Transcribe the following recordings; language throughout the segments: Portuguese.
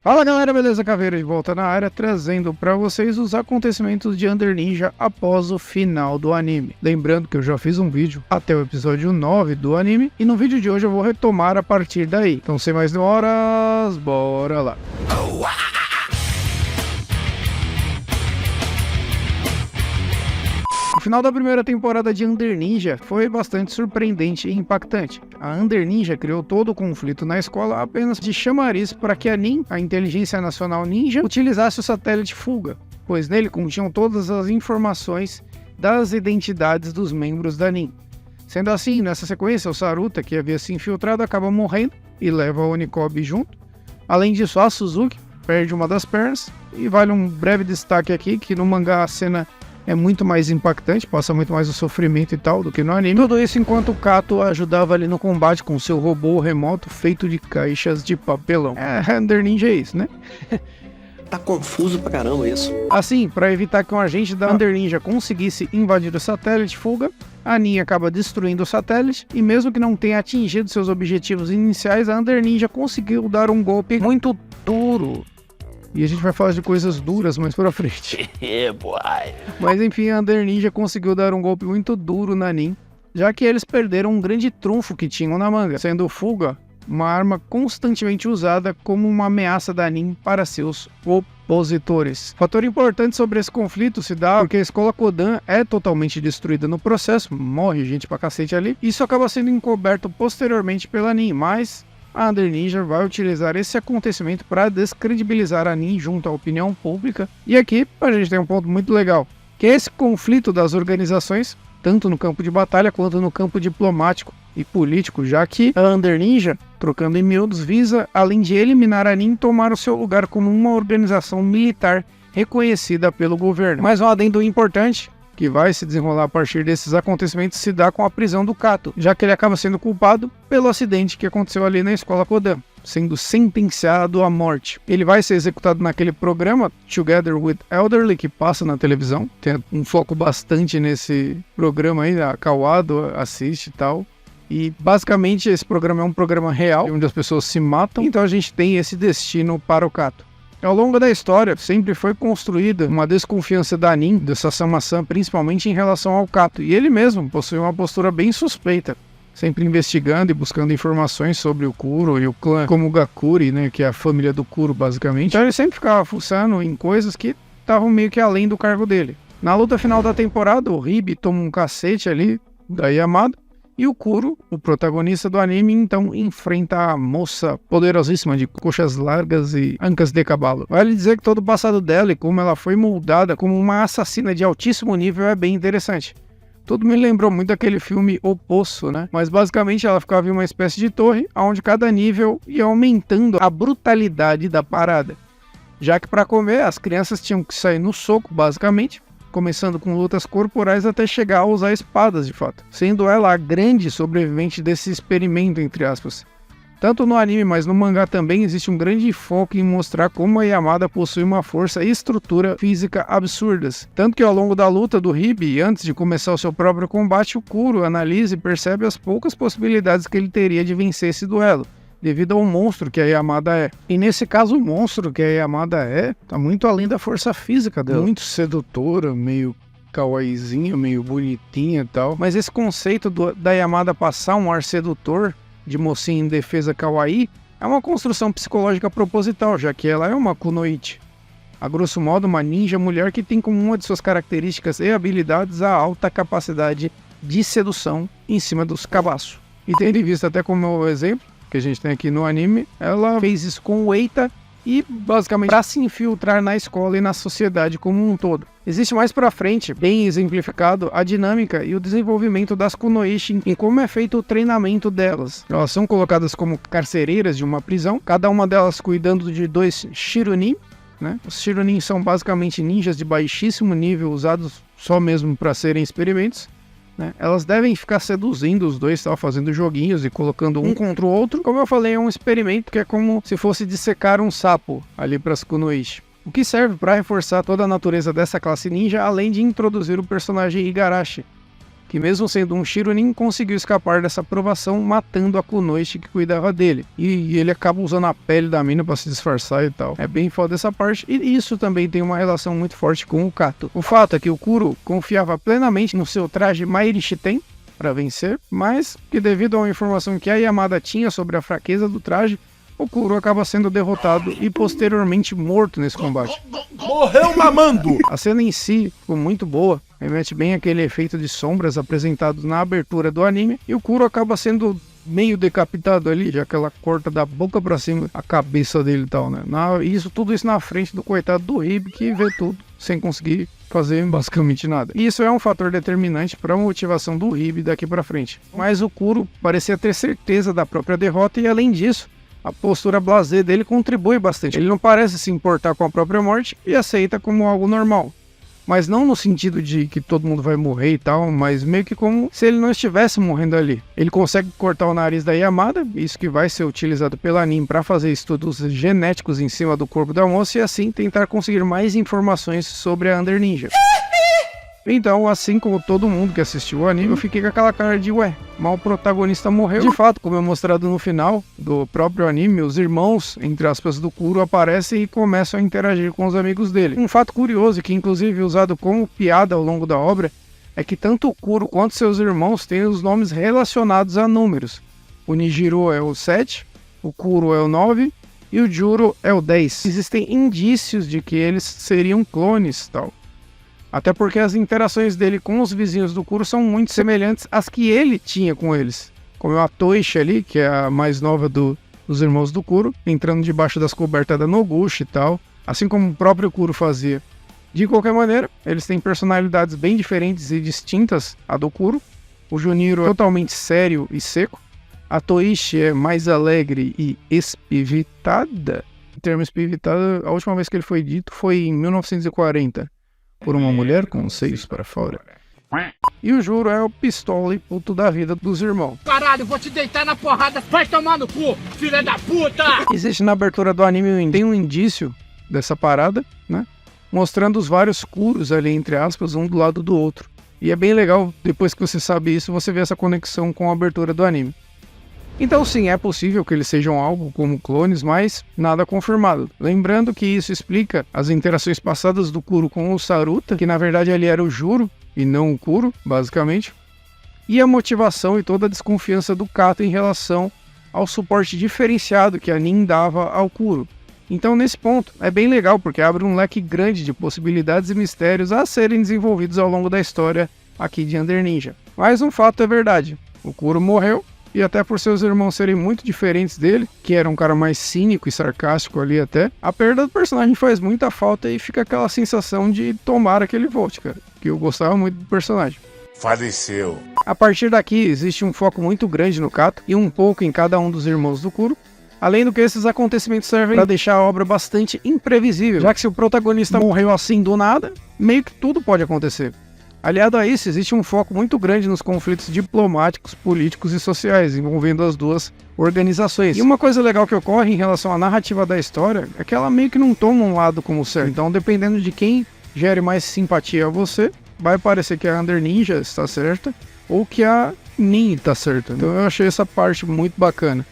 Fala galera, beleza? Caveira de volta na área, trazendo pra vocês os acontecimentos de Under Ninja após o final do anime. Lembrando que eu já fiz um vídeo até o episódio 9 do anime, e no vídeo de hoje eu vou retomar a partir daí. Então sem mais demoras, bora lá! O final da primeira temporada de Under Ninja foi bastante surpreendente e impactante. A Under Ninja criou todo o conflito na escola apenas de chamariz para que a NIN, a Inteligência Nacional Ninja, utilizasse o satélite Fuga, pois nele continham todas as informações das identidades dos membros da NIN. Sendo assim, nessa sequência, o Saruta, que havia se infiltrado, acaba morrendo e leva o Onikobe junto. Além disso, a Suzuki perde uma das pernas, e vale um breve destaque aqui que no mangá a cena é muito mais impactante, passa muito mais o sofrimento e tal do que no anime. Tudo isso enquanto o Kato ajudava ali no combate com seu robô remoto feito de caixas de papelão. Under Ninja é isso, né? Tá confuso pra caramba isso. Assim, para evitar que um agente da Under Ninja conseguisse invadir o satélite Fuga, a NIN acaba destruindo o satélite, e mesmo que não tenha atingido seus objetivos iniciais, a Under Ninja conseguiu dar um golpe muito duro. E a gente vai falar de coisas duras mais pra frente. Mas enfim, a Under Ninja conseguiu dar um golpe muito duro na NIN, já que eles perderam um grande trunfo que tinham na manga, sendo o Fuga uma arma constantemente usada como uma ameaça da NIN para seus opositores. Fator importante sobre esse conflito se dá porque a escola Kodan é totalmente destruída no processo, morre gente pra cacete ali. Isso acaba sendo encoberto posteriormente pela NIN, mas a Under Ninja vai utilizar esse acontecimento para descredibilizar a NIN junto à opinião pública. E aqui a gente tem um ponto muito legal, que é esse conflito das organizações, tanto no campo de batalha quanto no campo diplomático e político, já que a Under Ninja, trocando em miúdos, visa, além de eliminar a NIN, tomar o seu lugar como uma organização militar reconhecida pelo governo. Mas um adendo importante que vai se desenrolar a partir desses acontecimentos se dá com a prisão do Kato, já que ele acaba sendo culpado pelo acidente que aconteceu ali na escola Kodan, sendo sentenciado à morte. Ele vai ser executado naquele programa Together with Elderly, que passa na televisão. Tem um foco bastante nesse programa aí, a Kawado assiste e tal. E basicamente esse programa é um programa real, onde as pessoas se matam, então a gente tem esse destino para o Kato. Ao longo da história, sempre foi construída uma desconfiança da NIN, do Sasama-san, principalmente em relação ao Kato, e ele mesmo possui uma postura bem suspeita, sempre investigando e buscando informações sobre o Kuro e o clã Komogakuri, né, que é a família do Kuro, basicamente. Então ele sempre ficava fuçando em coisas que estavam meio que além do cargo dele. Na luta final da temporada, o Hibi toma um cacete ali da Yamada, e o Kuro, o protagonista do anime, então enfrenta a moça poderosíssima de coxas largas e ancas de cavalo. Vale dizer que todo o passado dela e como ela foi moldada como uma assassina de altíssimo nível é bem interessante. Tudo me lembrou muito daquele filme O Poço, né? Mas basicamente ela ficava em uma espécie de torre, onde cada nível ia aumentando a brutalidade da parada. Já que para comer, as crianças tinham que sair no soco, basicamente, começando com lutas corporais até chegar a usar espadas de fato, sendo ela a grande sobrevivente desse experimento, entre aspas. Tanto no anime, mas no mangá também existe um grande foco em mostrar como a Yamada possui uma força e estrutura física absurdas. Tanto que ao longo da luta do Hibi, antes de começar o seu próprio combate, o Kuro analisa e percebe as poucas possibilidades que ele teria de vencer esse duelo, devido ao monstro que a Yamada é. E nesse caso, o monstro que a Yamada tá muito além da força física dela. Muito sedutora, meio kawaiizinha, meio bonitinha e tal. Mas esse conceito da Yamada passar um ar sedutor, de mocinha em defesa kawaii, é uma construção psicológica proposital, já que ela é uma kunoichi. A grosso modo, uma ninja mulher que tem como uma de suas características e habilidades a alta capacidade de sedução em cima dos cabaços. E tendo em vista até como exemplo que a gente tem aqui no anime, ela fez isso com o Eita e basicamente para se infiltrar na escola e na sociedade como um todo. Existe mais pra frente, bem exemplificado, a dinâmica e o desenvolvimento das kunoichi em como é feito o treinamento delas. Elas são colocadas como carcereiras de uma prisão, cada uma delas cuidando de 2 shirunin, né? Os shirunin são basicamente ninjas de baixíssimo nível usados só mesmo para serem experimentos. Elas devem ficar seduzindo os dois, fazendo joguinhos e colocando um contra o outro. Como eu falei, é um experimento que é como se fosse dissecar um sapo ali para as kunoichi. O que serve para reforçar toda a natureza dessa classe ninja, além de introduzir o personagem Igarashi, que mesmo sendo um Shironin, conseguiu escapar dessa provação, matando a Kunoichi que cuidava dele. E ele acaba usando a pele da mina pra se disfarçar e tal. É bem foda essa parte, e isso também tem uma relação muito forte com o Kato. O fato é que o Kuro confiava plenamente no seu traje Mairi Shiten para vencer, mas que devido a uma informação que a Yamada tinha sobre a fraqueza do traje, o Kuro acaba sendo derrotado e posteriormente morto nesse combate. Morreu mamando! A cena em si ficou muito boa, remete bem àquele efeito de sombras apresentado na abertura do anime, e o Kuro acaba sendo meio decapitado ali, já que ela corta da boca pra cima a cabeça dele e tal, né? Tudo isso na frente do coitado do Hibe, que vê tudo sem conseguir fazer basicamente nada. E isso é um fator determinante para a motivação do Hibe daqui pra frente. Mas o Kuro parecia ter certeza da própria derrota, e além disso, a postura blasé dele contribui bastante. Ele não parece se importar com a própria morte e aceita como algo normal. Mas não no sentido de que todo mundo vai morrer e tal, mas meio que como se ele não estivesse morrendo ali. Ele consegue cortar o nariz da Yamada, isso que vai ser utilizado pela anime para fazer estudos genéticos em cima do corpo da moça e assim tentar conseguir mais informações sobre a Under Ninja. Então, assim como todo mundo que assistiu o anime, eu fiquei com aquela cara de ué, mas o protagonista morreu. De fato, como é mostrado no final do próprio anime, os irmãos, entre aspas, do Kuro aparecem e começam a interagir com os amigos dele. Um fato curioso, que inclusive é usado como piada ao longo da obra, é que tanto o Kuro quanto seus irmãos têm os nomes relacionados a números. O Nijiro é o 7, o Kuro é o 9 e o Juro é o 10. Existem indícios de que eles seriam clones e tal. Até porque as interações dele com os vizinhos do Kuro são muito semelhantes às que ele tinha com eles. Como a Toichi ali, que é a mais nova dos irmãos do Kuro, entrando debaixo das cobertas da Noguchi e tal, assim como o próprio Kuro fazia. De qualquer maneira, eles têm personalidades bem diferentes e distintas à do Kuro. O Juniro é totalmente sério e seco. A Toichi é mais alegre e espivitada. O termo espivitada, a última vez que ele foi dito foi em 1940. Por uma mulher com os seios para fora. E o Juro é o pistola e puto da vida dos irmãos. Caralho, vou te deitar na porrada, vai tomar no cu, filha da puta! Existe na abertura do anime, tem um indício dessa parada, né? Mostrando os vários Kuros ali, entre aspas, um do lado do outro. E é bem legal, depois que você sabe isso, você vê essa conexão com a abertura do anime. Então sim, é possível que eles sejam algo como clones, mas nada confirmado. Lembrando que isso explica as interações passadas do Kuro com o Saruta, que na verdade ali era o Juro e não o Kuro, basicamente. E a motivação e toda a desconfiança do Kato em relação ao suporte diferenciado que a Nin dava ao Kuro. Então nesse ponto é bem legal, porque abre um leque grande de possibilidades e mistérios a serem desenvolvidos ao longo da história aqui de Under Ninja. Mas um fato é verdade, o Kuro morreu. E até por seus irmãos serem muito diferentes dele, que era um cara mais cínico e sarcástico ali até, a perda do personagem faz muita falta e fica aquela sensação de tomara que ele volte, cara. Que eu gostava muito do personagem. Faleceu. A partir daqui existe um foco muito grande no Kato e um pouco em cada um dos irmãos do Kuro. Além do que esses acontecimentos servem para deixar a obra bastante imprevisível, já que se o protagonista morreu assim do nada, meio que tudo pode acontecer. Aliado a isso, existe um foco muito grande nos conflitos diplomáticos, políticos e sociais envolvendo as duas organizações. E uma coisa legal que ocorre em relação à narrativa da história é que ela meio que não toma um lado como certo. Então, dependendo de quem gere mais simpatia a você, vai parecer que a Under Ninja está certa ou que a Nin está certa. Então eu achei essa parte muito bacana.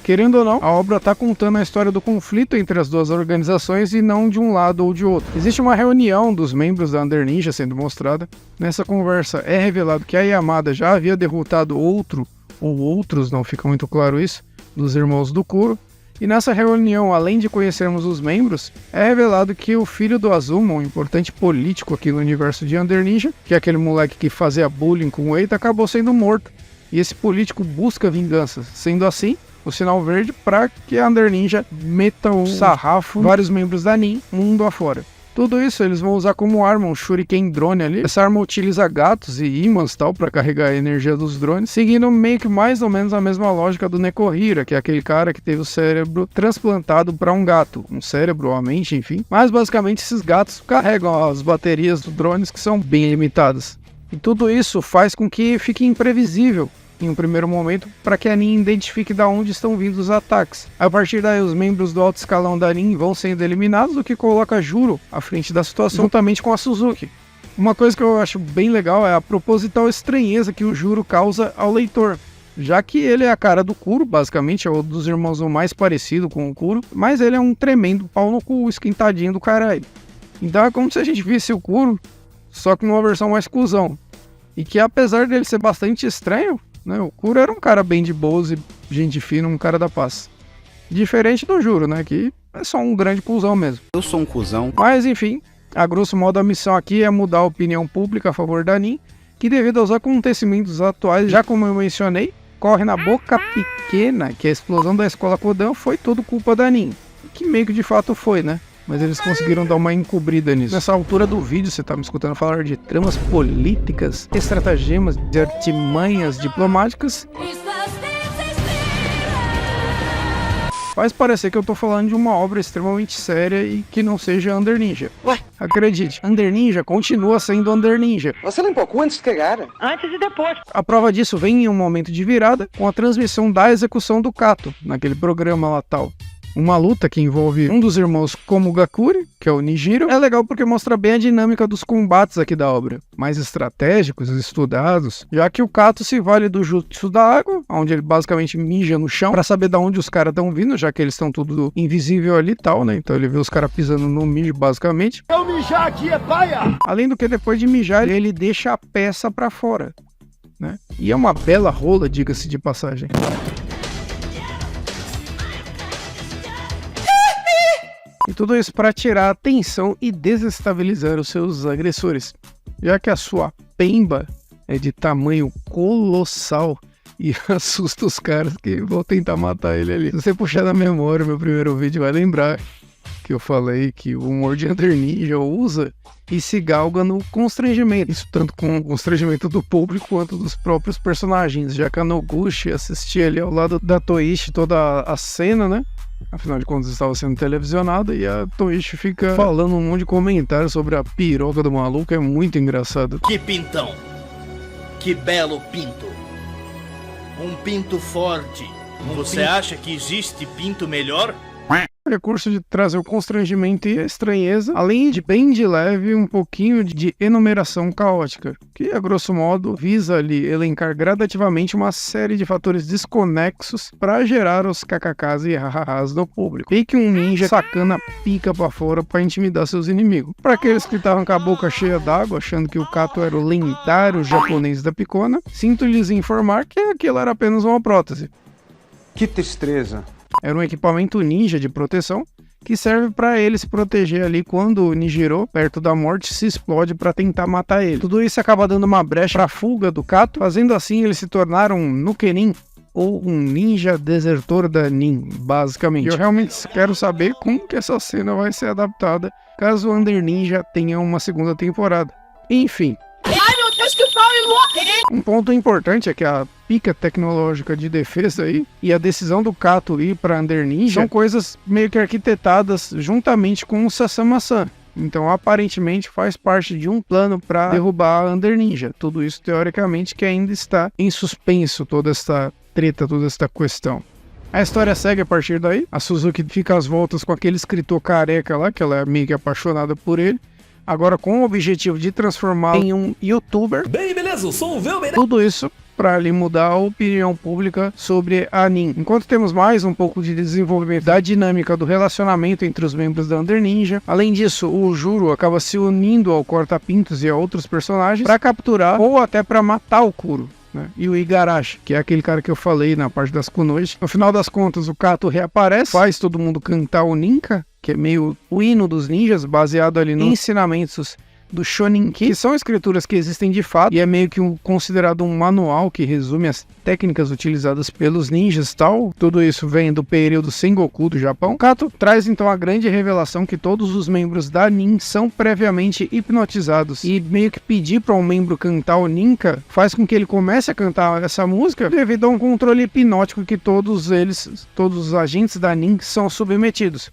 Querendo ou não, a obra está contando a história do conflito entre as duas organizações e não de um lado ou de outro. Existe uma reunião dos membros da Under Ninja sendo mostrada. Nessa conversa é revelado que a Yamada já havia derrotado outro, ou outros, não fica muito claro isso, dos irmãos do Kuro. E nessa reunião, além de conhecermos os membros, é revelado que o filho do Azuma, um importante político aqui no universo de Under Ninja, que é aquele moleque que fazia bullying com o Eita, acabou sendo morto. E esse político busca vingança. Sendo assim, o sinal verde para que a Under Ninja meta o sarrafo vários membros da Nin mundo afora. Tudo isso eles vão usar como arma um Shuriken drone ali. Essa arma utiliza gatos e ímãs tal para carregar a energia dos drones, seguindo meio que mais ou menos a mesma lógica do Nekohira, que é aquele cara que teve o cérebro transplantado para um gato, um cérebro ou a mente, enfim. Mas basicamente esses gatos carregam as baterias dos drones, que são bem limitadas. E tudo isso faz com que fique imprevisível em um primeiro momento, para que a Nin identifique de onde estão vindo os ataques. A partir daí, os membros do alto escalão da Nin vão sendo eliminados, o que coloca Juro à frente da situação, juntamente com a Suzuki. Uma coisa que eu acho bem legal é a proposital estranheza que o Juro causa ao leitor, já que ele é a cara do Kuro, basicamente, é o dos irmãos o mais parecido com o Kuro, mas ele é um tremendo pau no cu, esquentadinho do caralho. Então é como se a gente visse o Kuro, só que numa versão mais cuzão. E que apesar dele ser bastante estranho, né, o Kuro era um cara bem de boas e gente fina, um cara da paz. Diferente do Juro, né, que é só um grande cuzão mesmo. Eu sou um cuzão. Mas enfim, a grosso modo a missão aqui é mudar a opinião pública a favor da Nin, que devido aos acontecimentos atuais, já como eu mencionei, corre na boca pequena que a explosão da escola Kodan foi tudo culpa da Nin. Que meio que de fato foi, né? Mas eles conseguiram dar uma encobrida nisso. Nessa altura do vídeo, você tá me escutando falar de tramas políticas, estratagemas, de artimanhas diplomáticas. Faz parecer que eu tô falando de uma obra extremamente séria e que não seja Under Ninja. Ué? Acredite, Under Ninja continua sendo Under Ninja. Você não empolgou antes de pegar? Antes e depois. A prova disso vem em um momento de virada com a transmissão da execução do Kato, naquele programa lá tal. Uma luta que envolve um dos irmãos Komogakure, que é o Nijiro. É legal porque mostra bem a dinâmica dos combates aqui da obra. Mais estratégicos, estudados, já que o Kato se vale do jutsu da água, onde ele basicamente mija no chão, pra saber de onde os caras estão vindo, já que eles estão tudo invisível ali e tal, né? Então ele vê os caras pisando no mijo, basicamente. Eu mijar aqui é paia! Além do que depois de mijar, ele deixa a peça pra fora, né? E é uma bela rola, diga-se de passagem. E tudo isso para tirar a atenção e desestabilizar os seus agressores, já que a sua pemba é de tamanho colossal e assusta os caras que vão tentar matar ele ali. Se você puxar na memória meu primeiro vídeo, vai lembrar que eu falei que o humor de Under Ninja usa e se galga no constrangimento. Isso tanto com o constrangimento do público quanto dos próprios personagens, já que a Noguchi assistia ali ao lado da Toichi toda a cena, né? Afinal de contas estava sendo televisionada e a Toichi fica falando um monte de comentários sobre a piroca do maluco, é muito engraçado. Que pintão! Que belo pinto! Um pinto forte. Você acha que existe pinto melhor? O recurso de trazer o constrangimento e a estranheza, além de bem de leve um pouquinho de enumeração caótica, que a grosso modo visa ali elencar gradativamente uma série de fatores desconexos para gerar os kkks e hahahás no público. E que um ninja sacana pica pra fora para intimidar seus inimigos. Para aqueles que estavam com a boca cheia d'água, achando que o Kato era o lendário japonês da picona, sinto lhes informar que aquilo era apenas uma prótese. Que tristeza. Era um equipamento ninja de proteção que serve para ele se proteger ali quando o Nijiro, perto da morte, se explode para tentar matar ele. Tudo isso acaba dando uma brecha para a fuga do Kato, fazendo assim ele se tornar um Nukenin, ou um ninja desertor da Nin, basicamente. Eu realmente quero saber como que essa cena vai ser adaptada caso o Under Ninja tenha uma segunda temporada. Enfim. Um ponto importante é que a pica tecnológica de defesa aí e a decisão do Kato ir para Under Ninja são coisas meio que arquitetadas juntamente com o Sasama-san. Então aparentemente faz parte de um plano para derrubar a Under Ninja. Tudo isso teoricamente que ainda está em suspenso, toda esta treta, toda esta questão. A história segue a partir daí. A Suzuki fica às voltas com aquele escritor careca lá, que ela é meio que apaixonada por ele. Agora com o objetivo de transformá-lo em um youtuber. Bem, beleza, eu sou o Velber. Tudo isso para ali mudar a opinião pública sobre a Nin. Enquanto temos mais um pouco de desenvolvimento da dinâmica do relacionamento entre os membros da Under Ninja. Além disso, o Juro acaba se unindo ao Corta-Pintos e a outros personagens para capturar ou até para matar o Kuro, né? E o Igarashi, que é aquele cara que eu falei na parte das Kunoichi. No final das contas, o Kato reaparece, faz todo mundo cantar o Ninka, que é meio o hino dos ninjas, baseado ali nos ensinamentos do Shoninki, que são escrituras que existem de fato, e é meio que considerado um manual que resume as técnicas utilizadas pelos ninjas e tal. Tudo isso vem do período Sengoku do Japão. Kato traz então a grande revelação que todos os membros da Nin são previamente hipnotizados, e meio que pedir para um membro cantar o Ninka faz com que ele comece a cantar essa música devido a um controle hipnótico que todos os agentes da Nin são submetidos.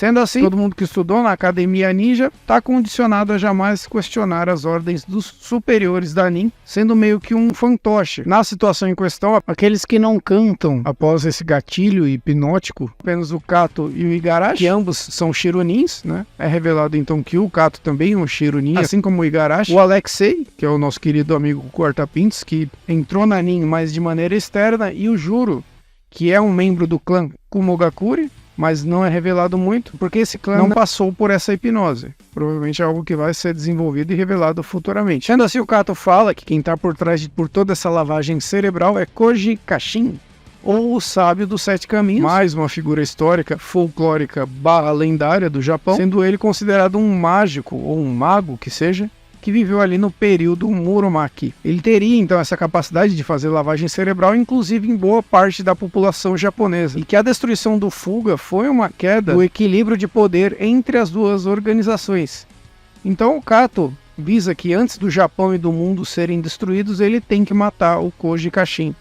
Sendo assim, todo mundo que estudou na Academia Ninja está condicionado a jamais questionar as ordens dos superiores da Nin, sendo meio que um fantoche. Na situação em questão, aqueles que não cantam após esse gatilho hipnótico, apenas o Kato e o Igarashi, que ambos são Shirunins, né? É revelado então que o Kato também é um Shirunin, assim como o Igarashi. O Alexei, que é o nosso querido amigo Corta-Pintos, que entrou na Nin, mas de maneira externa, e o Juro, que é um membro do clã Kumogakure, mas não é revelado muito, porque esse clã não passou por essa hipnose. Provavelmente é algo que vai ser desenvolvido e revelado futuramente. Sendo assim, o Kato fala que quem está por trás por toda essa lavagem cerebral é Koji Kashin, ou o sábio dos 7 caminhos, mais uma figura histórica, folclórica / lendária do Japão, sendo ele considerado um mágico, ou um mago que seja, que viveu ali no período Muromachi. Ele teria então essa capacidade de fazer lavagem cerebral, inclusive em boa parte da população japonesa, e que a destruição do Fuga foi uma queda do equilíbrio de poder entre as duas organizações. Então o Kato visa que antes do Japão e do mundo serem destruídos, ele tem que matar o Koji Kashin.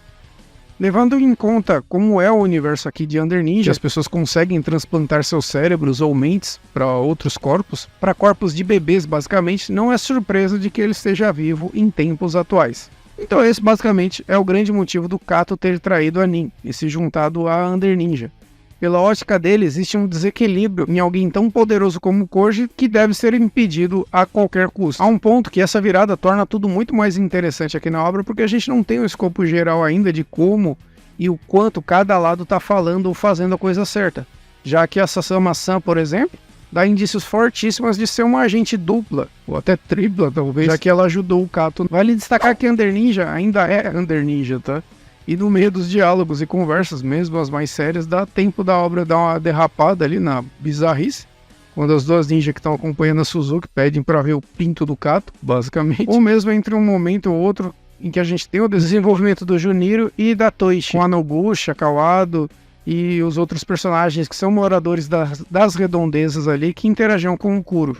Levando em conta como é o universo aqui de Under Ninja, as pessoas conseguem transplantar seus cérebros ou mentes para outros corpos, para corpos de bebês basicamente, não é surpresa de que ele esteja vivo em tempos atuais. Então esse basicamente é o grande motivo do Kato ter traído a Nin e se juntado a Under Ninja. Pela ótica dele, existe um desequilíbrio em alguém tão poderoso como Koji que deve ser impedido a qualquer custo. Há um ponto que essa virada torna tudo muito mais interessante aqui na obra, porque a gente não tem o escopo geral ainda de como e o quanto cada lado está falando ou fazendo a coisa certa. Já que a Sasama-san, por exemplo, dá indícios fortíssimos de ser uma agente dupla, ou até tripla talvez, já que ela ajudou o Kato. Vale destacar que Under Ninja ainda é Under Ninja, tá? E no meio dos diálogos e conversas, mesmo as mais sérias, dá tempo da obra dar uma derrapada ali na bizarrice, quando as duas ninjas que estão acompanhando a Suzuki pedem para ver o pinto do Kato, basicamente. Ou mesmo entre um momento ou outro em que a gente tem o desenvolvimento do Juniro e da Toichi, com a Nobushi, a Kawado e os outros personagens que são moradores das redondezas ali, que interagiam com o Kuro.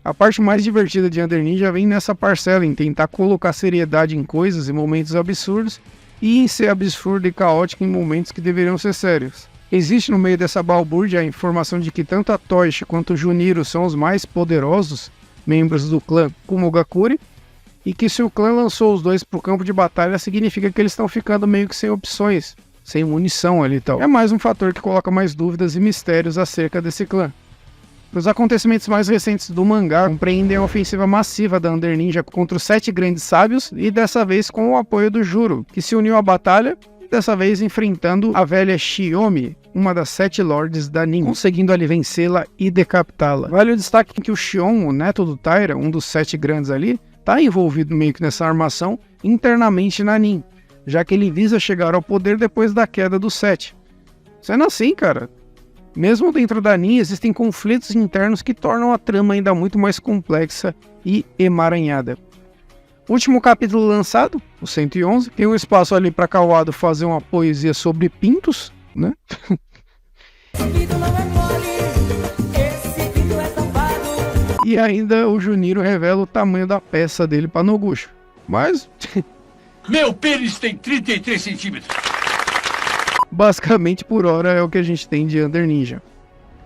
A parte mais divertida de Under Ninja vem nessa parcela, em tentar colocar seriedade em coisas e momentos absurdos, e em ser absurdo e caótico em momentos que deveriam ser sérios. Existe no meio dessa balbúrdia a informação de que tanto a Toichi quanto o Juniro são os mais poderosos membros do clã Kumogakure, e que se o clã lançou os dois para o campo de batalha, significa que eles estão ficando meio que sem opções, sem munição ali e tal. É mais um fator que coloca mais dúvidas e mistérios acerca desse clã. Os acontecimentos mais recentes do mangá compreendem a ofensiva massiva da Under Ninja contra os 7 grandes sábios e dessa vez com o apoio do Juro, que se uniu à batalha, dessa vez enfrentando a velha Shiomi, uma das 7 lords da Nin, conseguindo ali vencê-la e decapitá-la. Vale o destaque que o Shion, o neto do Taira, um dos 7 grandes ali, está envolvido meio que nessa armação internamente na Nin, já que ele visa chegar ao poder depois da queda do 7. Sendo assim, cara, mesmo dentro da Nin existem conflitos internos que tornam a trama ainda muito mais complexa e emaranhada. O último capítulo lançado, o 111, tem um espaço ali para Kawado fazer uma poesia sobre pintos, né? E ainda o Juniro revela o tamanho da peça dele para Noguchi. Mas Meu pênis tem 33 centímetros. basicamente por hora é o que a gente tem de Under Ninja.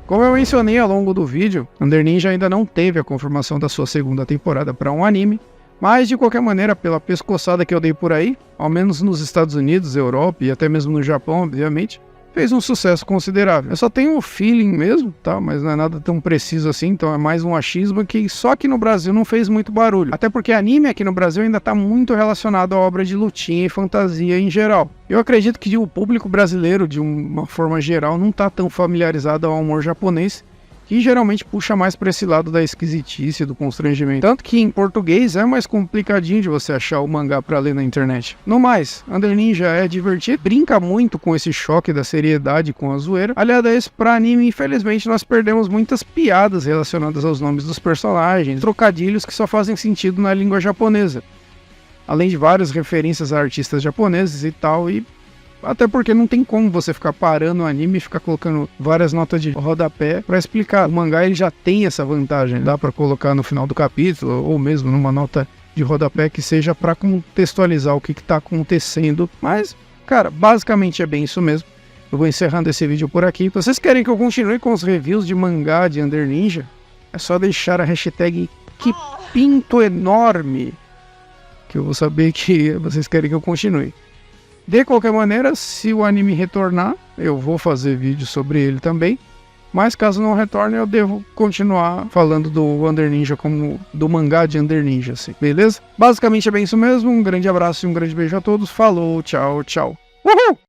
Como eu mencionei ao longo do vídeo, Under Ninja ainda não teve a confirmação da sua segunda temporada para um anime, mas de qualquer maneira, pela pescoçada que eu dei por aí, ao menos nos Estados Unidos, Europa e até mesmo no Japão, obviamente, fez um sucesso considerável. Eu só tenho o feeling mesmo, tá? Mas não é nada tão preciso assim, então é mais um achismo que só aqui no Brasil não fez muito barulho. Até porque anime aqui no Brasil ainda tá muito relacionado à obra de lutinha e fantasia em geral. Eu acredito que o público brasileiro, de uma forma geral, não tá tão familiarizado ao humor japonês, que geralmente puxa mais para esse lado da esquisitice, do constrangimento. Tanto que em português é mais complicadinho de você achar o mangá para ler na internet. No mais, Under Ninja é divertido, brinca muito com esse choque da seriedade com a zoeira. Aliado a isso, para anime, infelizmente, nós perdemos muitas piadas relacionadas aos nomes dos personagens, trocadilhos que só fazem sentido na língua japonesa. Além de várias referências a artistas japoneses e tal, e até porque não tem como você ficar parando o anime e ficar colocando várias notas de rodapé para explicar. O mangá ele já tem essa vantagem, dá para colocar no final do capítulo ou mesmo numa nota de rodapé que seja para contextualizar o que está acontecendo. Mas, cara, basicamente é bem isso mesmo. Eu vou encerrando esse vídeo por aqui. Se vocês querem que eu continue com os reviews de mangá de Under Ninja, é só deixar a hashtag Que Pinto Enorme, que eu vou saber que vocês querem que eu continue. De qualquer maneira, se o anime retornar, eu vou fazer vídeo sobre ele também. Mas caso não retorne, eu devo continuar falando do Under Ninja como do mangá de Under Ninja, assim, beleza? Basicamente é bem isso mesmo. Um grande abraço e um grande beijo a todos. Falou, tchau, tchau. Uhul!